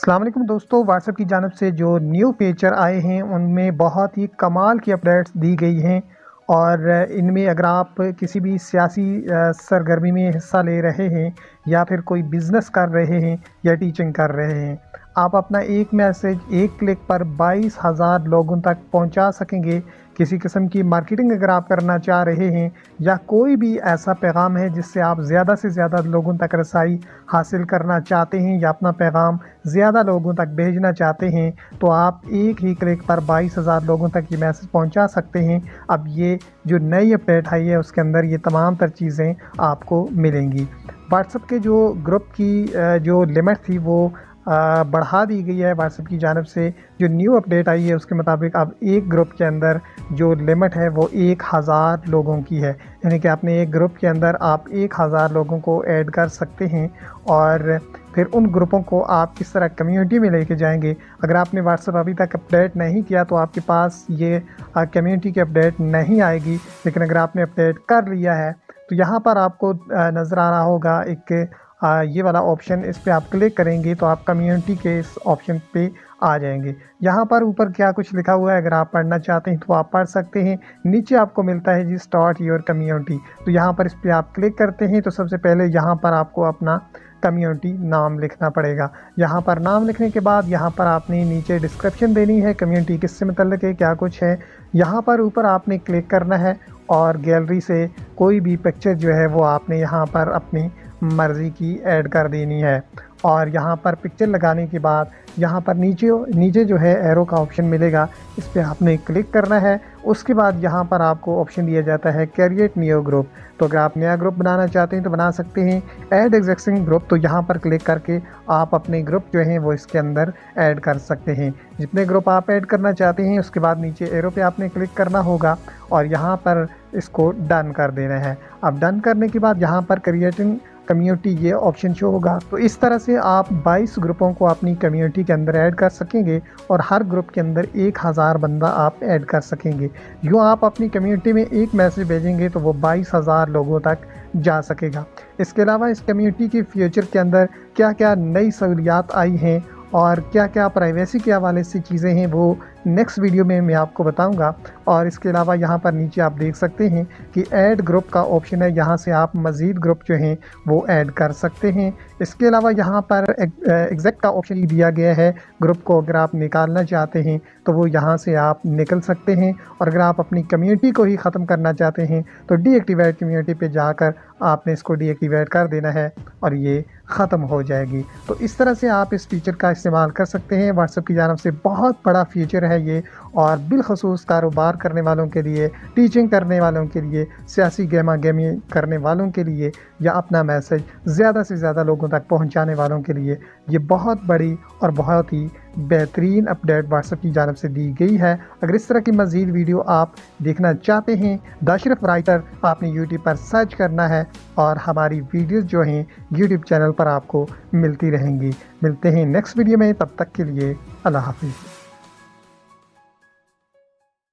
अस्सलाम वालेकुम दोस्तों, व्हाट्सएप की जानिब से जो न्यू फीचर आए हैं उनमें बहुत ही कमाल की अपडेट्स दी गई हैं। और इनमें अगर आप किसी भी सियासी सरगर्मी में हिस्सा ले रहे हैं या फिर कोई बिज़नेस कर रहे हैं या टीचिंग कर रहे हैं, आप अपना एक मैसेज एक क्लिक पर 22,000 लोगों तक पहुंचा सकेंगे। किसी किस्म की मार्केटिंग अगर आप करना चाह रहे हैं या कोई भी ऐसा पैगाम है जिससे आप ज़्यादा से ज़्यादा लोगों तक रसाई हासिल करना चाहते हैं या अपना पैगाम ज़्यादा लोगों तक भेजना चाहते हैं, तो आप एक ही क्लिक पर 22,000 लोगों तक ये मैसेज पहुंचा सकते हैं। अब ये जो नई अपडेट आई है उसके अंदर ये तमाम तर चीज़ें आपको मिलेंगी। व्हाट्सएप के जो ग्रुप की जो लिमिट थी वो बढ़ा दी गई है व्हाट्सएप की जानिब से। जो न्यू अपडेट आई है उसके मुताबिक अब एक ग्रुप के अंदर जो लिमिट है वो 1000 लोगों की है, यानी कि अपने एक ग्रुप के अंदर आप 1000 लोगों को ऐड कर सकते हैं। और फिर उन ग्रुपों को आप किस तरह कम्युनिटी में लेके जाएंगे। अगर आपने व्हाट्सएप अभी तक अपडेट नहीं किया तो आपके पास ये कम्युनिटी की अपडेट नहीं आएगी, लेकिन अगर आपने अपडेट कर लिया है तो यहाँ पर आपको नज़र आ रहा होगा एक ये वाला ऑप्शन, इस पर आप क्लिक करेंगे तो आप कम्युनिटी के इस ऑप्शन पे आ जाएंगे। यहाँ पर ऊपर क्या कुछ लिखा हुआ है अगर आप पढ़ना चाहते हैं तो आप पढ़ सकते हैं। नीचे आपको मिलता है जी स्टार्ट योर कम्युनिटी, तो यहाँ पर इस पर आप क्लिक करते हैं तो सबसे पहले यहाँ पर आपको अपना कम्युनिटी नाम लिखना पड़ेगा। यहाँ पर नाम लिखने के बाद यहाँ पर आपने नीचे डिस्क्रिप्शन देनी है, कम्युनिटी किससे मुतल्लिक है, क्या कुछ है। यहाँ पर ऊपर आपने क्लिक करना है और गैलरी से कोई भी पिक्चर जो है वो आपने यहाँ पर अपनी मर्ज़ी की ऐड कर देनी है। और यहाँ पर पिक्चर लगाने के बाद यहाँ पर नीचे जो है एरो का ऑप्शन मिलेगा, इस पर आपने क्लिक करना है। उसके बाद यहाँ पर आपको ऑप्शन दिया जाता है क्रिएट न्यू ग्रुप, तो अगर आप नया ग्रुप बनाना चाहते हैं तो बना सकते हैं। ऐड एग्जिस्टिंग ग्रुप, तो यहाँ पर क्लिक करके आप अपने ग्रुप जो हैं वो इसके अंदर ऐड कर सकते हैं। जितने ग्रुप आप ऐड करना चाहते हैं उसके बाद नीचे एरो पे आपने क्लिक करना होगा और यहाँ पर इसको डन कर देना है। अब डन करने के बाद यहाँ पर क्रिएटिंग कम्युनिटी ये ऑप्शन शो होगा। तो इस तरह से आप 22 ग्रुपों को अपनी कम्युनिटी के अंदर ऐड कर सकेंगे और हर ग्रुप के अंदर 1000 बंदा आप ऐड कर सकेंगे। यूँ आप अपनी कम्युनिटी में एक मैसेज भेजेंगे तो वो 22,000 लोगों तक जा सकेगा। इसके अलावा इस कम्युनिटी के फ्यूचर के अंदर क्या क्या नई सहूलियात आई हैं और क्या क्या प्राइवेसी के हवाले से चीज़ें हैं वो नेक्स्ट वीडियो में मैं आपको बताऊंगा। और इसके अलावा यहाँ पर नीचे आप देख सकते हैं कि ऐड ग्रुप का ऑप्शन है, यहाँ से आप मज़ीद ग्रुप जो हैं वो ऐड कर सकते हैं। इसके अलावा यहाँ पर एग्जैक्ट का ऑप्शन दिया गया है, ग्रुप को अगर आप निकालना चाहते हैं तो वो यहाँ से आप निकल सकते हैं। और अगर आप अपनी कम्युनिटी को ही ख़त्म करना चाहते हैं तो डीएक्टिवेट कम्युनिटी पे जाकर आपने इसको डीएक्टिवेट कर देना है और ये ख़त्म हो जाएगी। तो इस तरह से आप इस फीचर का इस्तेमाल कर सकते हैं। व्हाट्सएप की जानिब से बहुत बड़ा फीचर है ये, और बिलखसूस कारोबार करने वालों के लिए, टीचिंग करने वालों के लिए, सियासी गेमा गेमी करने वालों के लिए या अपना मैसेज ज़्यादा से ज़्यादा लोगों तक पहुंचाने वालों के लिए ये बहुत बड़ी और बहुत ही बेहतरीन अपडेट व्हाट्सएप की जानिब से दी गई है। अगर इस तरह की मज़ीद वीडियो आप देखना चाहते हैं, द अशरफ राइटर आपने यूट्यूब पर सर्च करना है और हमारी वीडियोस जो हैं यूट्यूब चैनल पर आपको मिलती रहेंगी। मिलते हैं नेक्स्ट वीडियो में, तब तक के लिए अल्लाह हाफिज़।